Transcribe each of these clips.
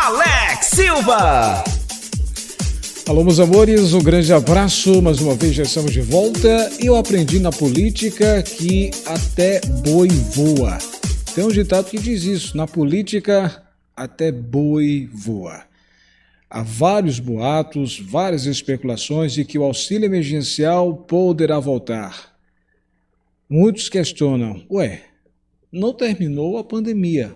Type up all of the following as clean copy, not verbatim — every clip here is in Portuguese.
Alex Silva. Alô, meus amores, um grande abraço. Mais uma vez já estamos de volta. Eu aprendi na política que até boi voa. Tem um ditado que diz isso: na política até boi voa. Há vários boatos, várias especulações de que o auxílio emergencial poderá voltar. Muitos questionam: não terminou a pandemia.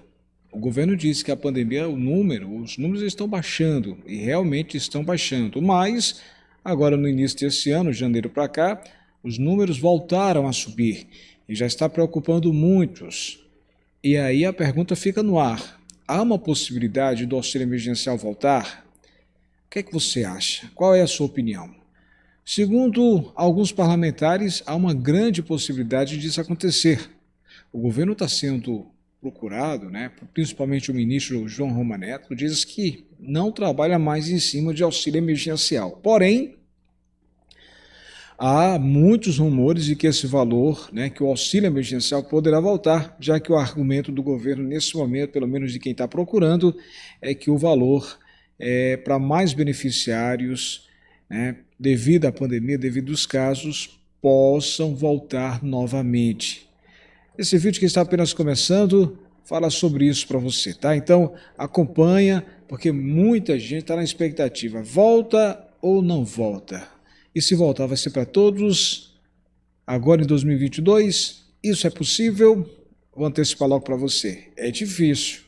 O governo disse que a pandemia, os números estão baixando, e realmente estão baixando. Mas, agora no início desse ano, janeiro para cá, os números voltaram a subir e já está preocupando muitos. E aí a pergunta fica no ar: há uma possibilidade do auxílio emergencial voltar? O que é que você acha? Qual é a sua opinião? Segundo alguns parlamentares, há uma grande possibilidade disso acontecer. O governo está sendo procurado, principalmente o ministro João Romaneto, diz que não trabalha mais em cima de auxílio emergencial. Porém, há muitos rumores de que esse valor, que o auxílio emergencial poderá voltar, já que o argumento do governo nesse momento, pelo menos de quem está procurando, é que o valor é para mais beneficiários, devido à pandemia, devido aos casos, possam voltar novamente. Esse vídeo que está apenas começando fala sobre isso para você, tá? Então acompanha, porque muita gente está na expectativa. Volta ou não volta? E se voltar, vai ser para todos? Agora em 2022? Isso é possível? Vou antecipar logo para você. É difícil,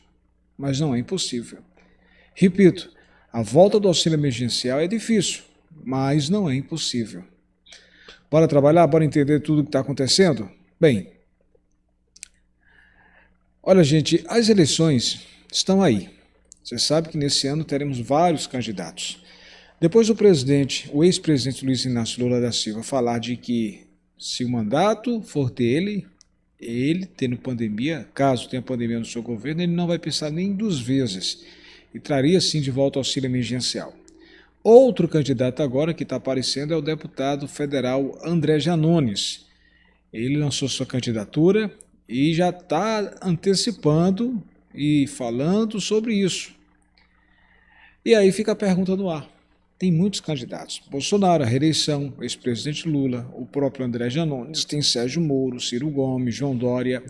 mas não é impossível. Repito, a volta do auxílio emergencial é difícil, mas não é impossível. Bora trabalhar? Bora entender tudo o que está acontecendo? Bem, olha, gente, as eleições estão aí. Você sabe que nesse ano teremos vários candidatos. Depois do o ex-presidente Luiz Inácio Lula da Silva falar de que se o mandato for dele, ele tendo pandemia, caso tenha pandemia no seu governo, ele não vai pensar nem duas vezes e traria sim de volta o auxílio emergencial. Outro candidato agora que está aparecendo é o deputado federal André Janones. Ele lançou sua candidatura e já está antecipando e falando sobre isso. E aí fica a pergunta no ar. Tem muitos candidatos. Bolsonaro, a reeleição, o ex-presidente Lula, o próprio André Janones, tem Sérgio Moro, Ciro Gomes, João Dória.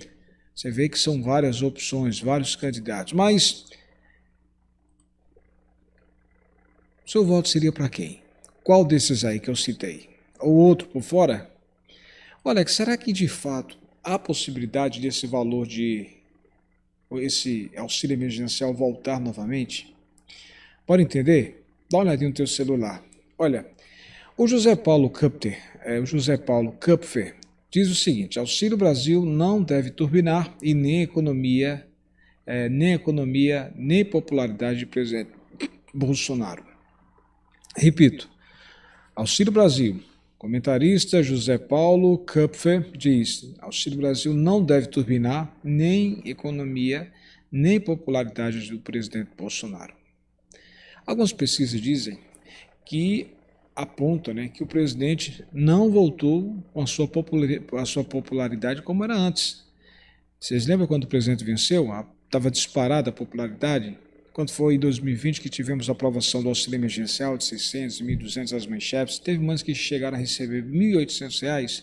Você vê que são várias opções, vários candidatos. Mas o seu voto seria para quem? Qual desses aí que eu citei? Ou outro por fora? Olha, será que de fato há possibilidade desse valor esse auxílio emergencial voltar novamente? Pode entender? Dá uma olhadinha no teu celular. Olha, o José Paulo Kupfer diz o seguinte: Auxílio Brasil não deve turbinar e nem economia, nem popularidade do presidente Bolsonaro. Repito, Auxílio Brasil. Comentarista José Paulo Kupfer diz: Auxílio Brasil não deve turbinar nem economia, nem popularidade do presidente Bolsonaro. Algumas pesquisas dizem que apontam que o presidente não voltou com a sua popularidade como era antes. Vocês lembram quando o presidente venceu? Estava disparada a popularidade? Quando foi em 2020 que tivemos a aprovação do auxílio emergencial de 600, 1.200 às mães chefes, teve mães que chegaram a receber R$ 1.800,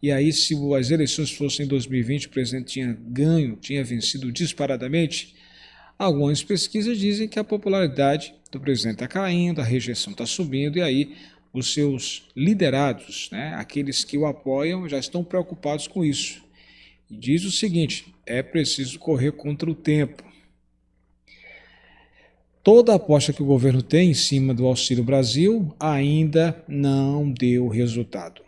e aí se as eleições fossem em 2020, o presidente tinha vencido disparadamente. Algumas pesquisas dizem que a popularidade do presidente está caindo, a rejeição está subindo, e aí os seus liderados, aqueles que o apoiam, já estão preocupados com isso. E diz o seguinte: é preciso correr contra o tempo. Toda a aposta que o governo tem em cima do Auxílio Brasil ainda não deu resultado.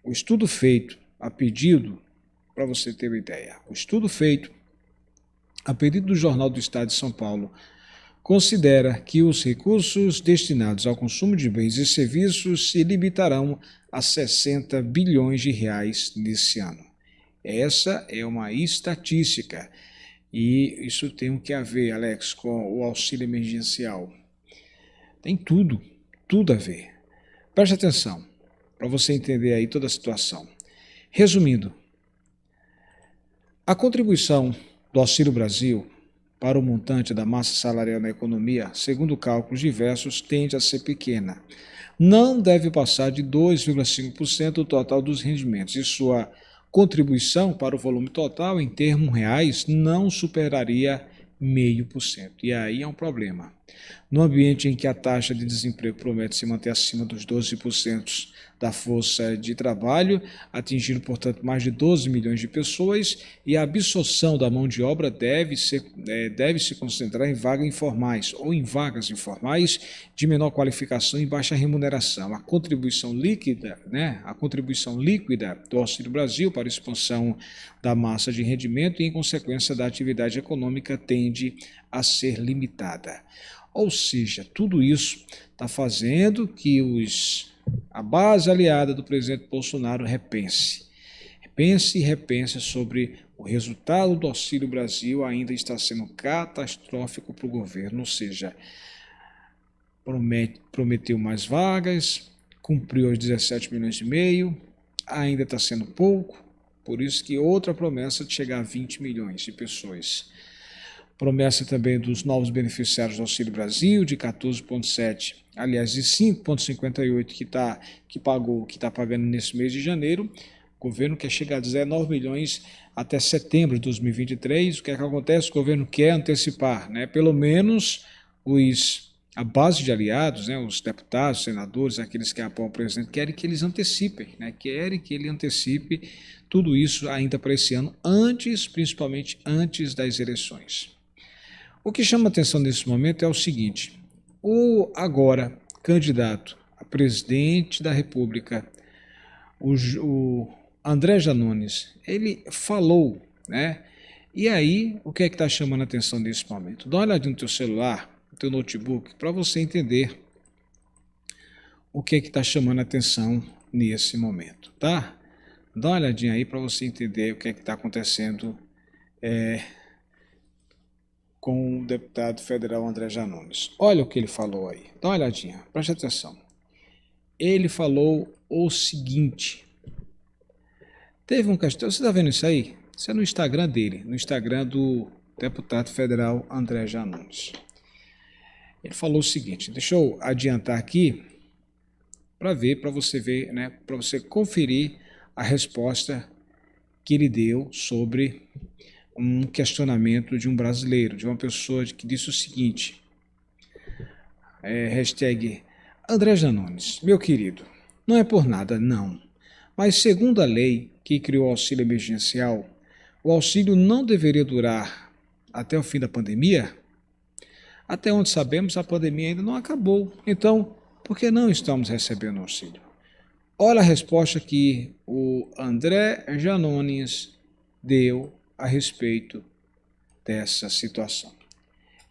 O estudo feito a pedido, para você ter uma ideia, o estudo feito a pedido do Jornal do Estado de São Paulo considera que os recursos destinados ao consumo de bens e serviços se limitarão a 60 bilhões de reais nesse ano. Essa é uma estatística. E isso tem que ver, Alex, com o auxílio emergencial. Tem tudo a ver. Preste atenção, para você entender aí toda a situação. Resumindo, a contribuição do Auxílio Brasil para o montante da massa salarial na economia, segundo cálculos diversos, tende a ser pequena. Não deve passar de 2,5% do total dos rendimentos e sua contribuição para o volume total, em termos reais, não superaria 0,5%. E aí é um problema. No ambiente em que a taxa de desemprego promete se manter acima dos 12% da força de trabalho, atingindo, portanto, mais de 12 milhões de pessoas, e a absorção da mão de obra deve se concentrar em vagas informais ou em vagas informais de menor qualificação e baixa remuneração. A contribuição líquida, do Auxílio Brasil para a expansão da massa de rendimento e, em consequência, da atividade econômica tende a ser limitada. Ou seja, tudo isso está fazendo que a base aliada do presidente Bolsonaro repense sobre o resultado do Auxílio Brasil. Ainda está sendo catastrófico para o governo, ou seja, prometeu mais vagas, cumpriu os 17 milhões e meio, ainda está sendo pouco, por isso que outra promessa de chegar a 20 milhões de pessoas. Promessa também dos novos beneficiários do Auxílio Brasil, de 14,7, aliás, de 5,58 que está pagando nesse mês de janeiro. O governo quer chegar a 19 milhões até setembro de 2023. O que é que acontece? O governo quer antecipar, pelo menos a base de aliados, os deputados, senadores, aqueles que apoiam o presidente, querem que eles antecipem, querem que ele antecipe tudo isso ainda para esse ano, principalmente antes das eleições. O que chama atenção nesse momento é o seguinte: o agora candidato a presidente da República, o André Janones, ele falou, E aí, o que é que está chamando a atenção nesse momento? Dá uma olhadinha no teu celular, no teu notebook, para você entender o que é que está chamando a atenção nesse momento, tá? Dá uma olhadinha aí para você entender o que é que está acontecendo com o deputado federal André Janones. Olha o que ele falou aí. Dá uma olhadinha, preste atenção. Ele falou o seguinte: teve um castelo, você está vendo isso aí? Isso é no Instagram dele, no Instagram do deputado federal André Janones. Ele falou o seguinte, deixa eu adiantar aqui para você ver, para você conferir a resposta que ele deu sobre um questionamento de um brasileiro, de uma pessoa que disse o seguinte, hashtag André Janones, meu querido, não é por nada, não, mas segundo a lei que criou o auxílio emergencial, o auxílio não deveria durar até o fim da pandemia? Até onde sabemos, a pandemia ainda não acabou, então, por que não estamos recebendo auxílio? Olha a resposta que o André Janones deu a respeito dessa situação.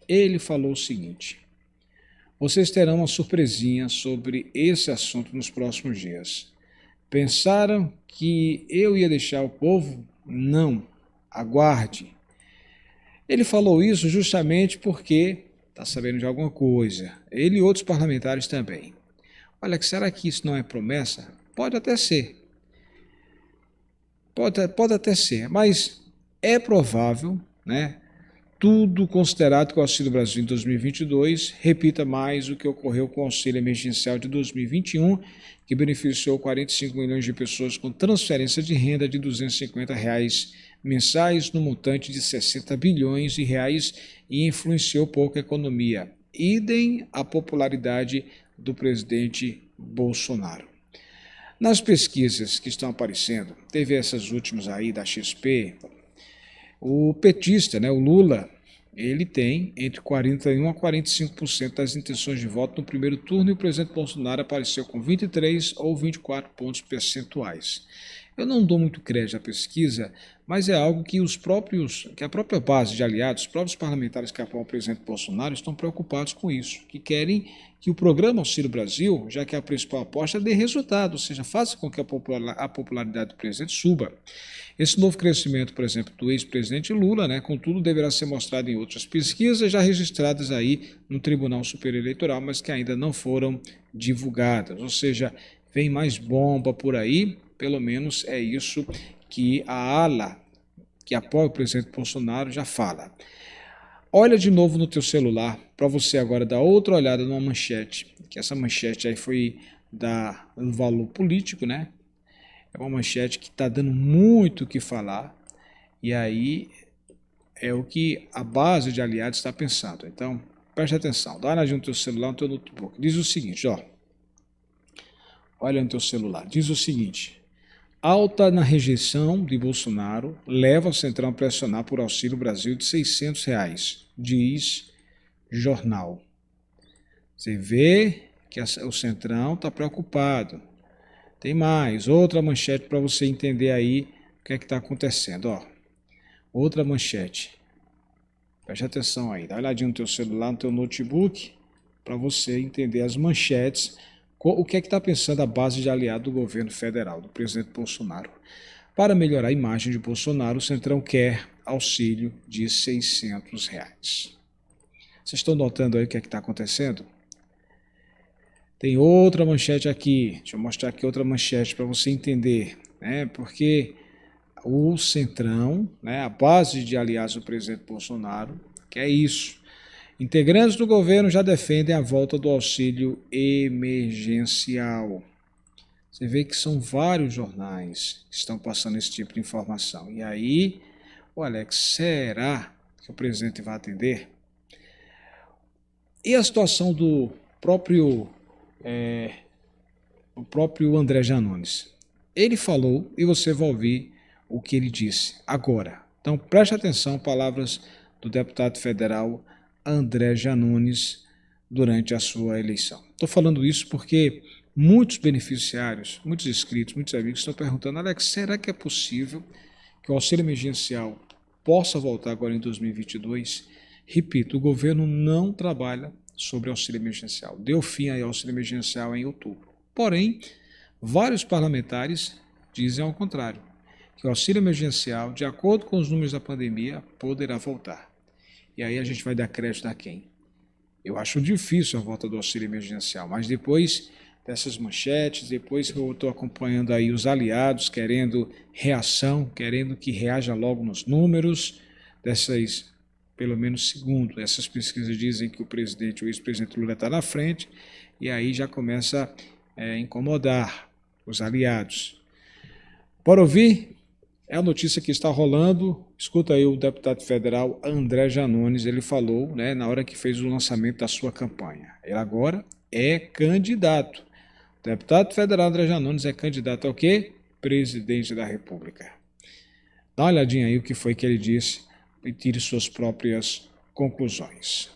Ele falou o seguinte: vocês terão uma surpresinha sobre esse assunto nos próximos dias. Pensaram que eu ia deixar o povo? Não, aguarde. Ele falou isso justamente porque está sabendo de alguma coisa. Ele e outros parlamentares também. Olha, será que isso não é promessa? Pode até ser. Pode até ser, mas é provável, tudo considerado que o Auxílio Brasil em 2022 repita mais o que ocorreu com o Auxílio Emergencial de 2021, que beneficiou 45 milhões de pessoas com transferência de renda de R$ 250 mensais no montante de 60 bilhões de reais e influenciou pouco a economia. Idem a popularidade do presidente Bolsonaro. Nas pesquisas que estão aparecendo, teve essas últimas aí da XP, o petista, o Lula, ele tem entre 41% a 45% das intenções de voto no primeiro turno e o presidente Bolsonaro apareceu com 23 ou 24 pontos percentuais. Eu não dou muito crédito à pesquisa, mas é algo que a própria base de aliados, os próprios parlamentares que apoiam o presidente Bolsonaro estão preocupados com isso, que querem que o programa Auxílio Brasil, já que é a principal aposta, dê resultado, ou seja, faça com que a popularidade do presidente suba. Esse novo crescimento, por exemplo, do ex-presidente Lula, contudo, deverá ser mostrado em outras pesquisas já registradas aí no Tribunal Superior Eleitoral, mas que ainda não foram divulgadas, ou seja, vem mais bomba por aí. Pelo menos é isso que a ala que apoia o presidente Bolsonaro já fala. Olha de novo no teu celular para você agora dar outra olhada numa manchete, que essa manchete aí foi do Valor Político, né? É uma manchete que está dando muito o que falar, e aí é o que a base de aliados está pensando. Então, preste atenção, dá uma olhadinha no teu celular, no teu notebook. Diz o seguinte, ó. Olha no teu celular. Diz o seguinte: alta na rejeição de Bolsonaro leva o Centrão a pressionar por Auxílio Brasil de R$600, diz jornal. Você vê que o Centrão está preocupado. Tem mais, outra manchete para você entender aí o que é que está acontecendo. Ó. Outra manchete. Preste atenção aí, dá uma olhadinha no teu celular, no teu notebook, para você entender as manchetes. O que é que está pensando a base de aliado do governo federal, do presidente Bolsonaro? Para melhorar a imagem de Bolsonaro, o Centrão quer auxílio de R$600. Vocês estão notando aí o que é que está acontecendo? Tem outra manchete aqui, deixa eu mostrar aqui outra manchete para você entender, né? Porque o Centrão, né, a base de aliados do presidente Bolsonaro, quer isso. Integrantes do governo já defendem a volta do auxílio emergencial. Você vê que são vários jornais que estão passando esse tipo de informação. E aí, Alex, será que o presidente vai atender? E a situação do próprio André Janones? Ele falou, e você vai ouvir o que ele disse agora. Então, preste atenção, palavras do deputado federal André Janones durante a sua eleição. Estou falando isso porque muitos beneficiários, muitos inscritos, muitos amigos estão perguntando: Alex, será que é possível que o auxílio emergencial possa voltar agora em 2022? Repito, o governo não trabalha sobre auxílio emergencial. Deu fim ao auxílio emergencial em outubro. Porém, vários parlamentares dizem ao contrário, que o auxílio emergencial, de acordo com os números da pandemia, poderá voltar. E aí a gente vai dar crédito a quem? Eu acho difícil a volta do auxílio emergencial, mas depois dessas manchetes, depois que eu estou acompanhando aí os aliados querendo reação, querendo que reaja logo nos números, dessas, pelo menos segundo, essas pesquisas dizem que o presidente, o ex-presidente Lula está na frente, e aí já começa a incomodar os aliados. Bora ouvir? É a notícia que está rolando. Escuta aí o deputado federal André Janones, ele falou, né, na hora que fez o lançamento da sua campanha. Ele agora é candidato. O deputado federal André Janones é candidato ao quê? Presidente da República. Dá uma olhadinha aí o que foi que ele disse e tire suas próprias conclusões.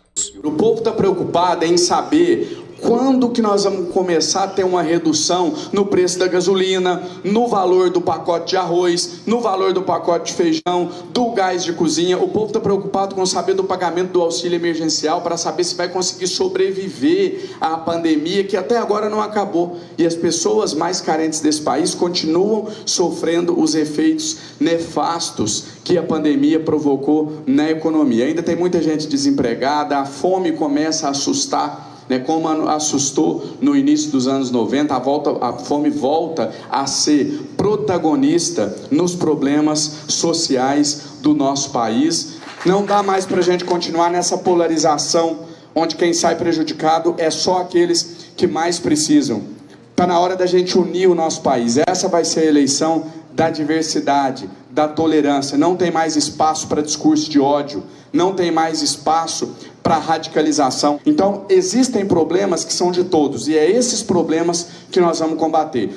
O povo está preocupado em saber quando que nós vamos começar a ter uma redução no preço da gasolina, no valor do pacote de arroz, no valor do pacote de feijão, do gás de cozinha. O povo está preocupado com saber do pagamento do auxílio emergencial para saber se vai conseguir sobreviver à pandemia que até agora não acabou. E as pessoas mais carentes desse país continuam sofrendo os efeitos nefastos que a pandemia provocou na economia. Ainda tem muita gente desempregada, a fome começa a assustar, como assustou no início dos anos 90, a fome volta a ser protagonista nos problemas sociais do nosso país. Não dá mais para a gente continuar nessa polarização, onde quem sai prejudicado é só aqueles que mais precisam. Está na hora da gente unir o nosso país. Essa vai ser a eleição da diversidade, da tolerância. Não tem mais espaço para discurso de ódio, não tem mais espaço para radicalização. Então, existem problemas que são de todos, e é esses problemas que nós vamos combater.